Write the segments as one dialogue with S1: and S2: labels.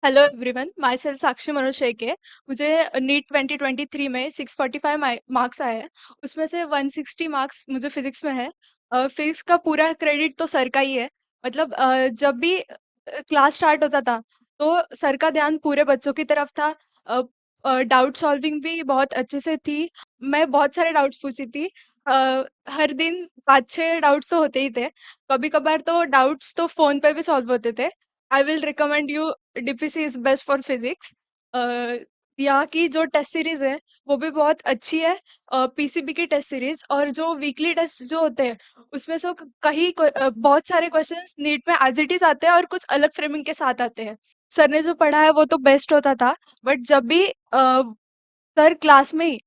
S1: Hello everyone, my self साक्षी मनोज शेखे। मुझे NEET 2023 में 645 marks आए हैं। उसमें से 160 मार्क्स मुझे फिजिक्स में है। फिजिक्स का पूरा क्रेडिट तो सर का ही है। मतलब जब भी क्लास स्टार्ट होता था तो सर का ध्यान पूरे बच्चों की तरफ था। डाउट सॉल्विंग भी बहुत अच्छे से थी। मैं बहुत सारे डाउट्स पूछी थी। हर दिन 5-6 डाउट्स तो होते ही थे। कभी कभार तो डाउट्स तो फोन पे भी सॉल्व होते थे। I will recommend you DPC is best for physics. यहाँ की जो टेस्ट सीरीज है वो भी बहुत अच्छी है। पीसीबी की टेस्ट सीरीज और जो वीकली टेस्ट जो होते हैं उसमें से बहुत सारे क्वेश्चंस नीट में एज इट इज आते हैं और कुछ अलग फ्रेमिंग के साथ आते हैं। सर ने जो पढ़ा है वो तो बेस्ट होता था। बट जब भी सर क्लास में ही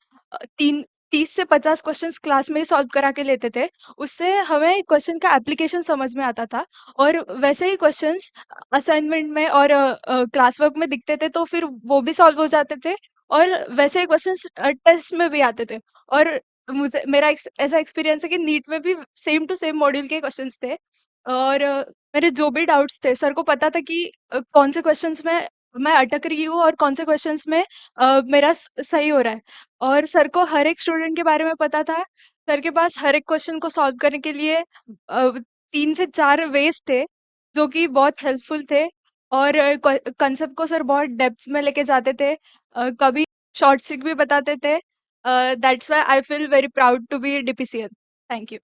S1: तीन 30 से 50 क्वेश्चंस क्लास में ही सॉल्व करा के लेते थे। उससे हमें क्वेश्चन का एप्लीकेशन समझ में आता था। और वैसे ही क्वेश्चंस असाइनमेंट में और क्लास वर्क में दिखते थे तो फिर वो भी सॉल्व हो जाते थे। और वैसे ही क्वेश्चंस टेस्ट में भी आते थे। और मुझे मेरा ऐसा एक्सपीरियंस है कि नीट में भी सेम टू सेम मॉड्यूल के क्वेश्चंस थे। और मेरे जो भी डाउट्स थे सर को पता था कि कौन से क्वेश्चंस में मैं अटक रही हूँ और कौन से क्वेश्चंस में मेरा सही हो रहा है। और सर को हर एक स्टूडेंट के बारे में पता था। सर के पास हर एक क्वेश्चन को सॉल्व करने के लिए 3 से 4 वेज थे जो कि बहुत हेल्पफुल थे। और कंसेप्ट को सर बहुत डेप्थ में लेके जाते थे। कभी शॉर्ट ट्रिक भी बताते थे। That's why I feel very proud to be DPCN. Thank you.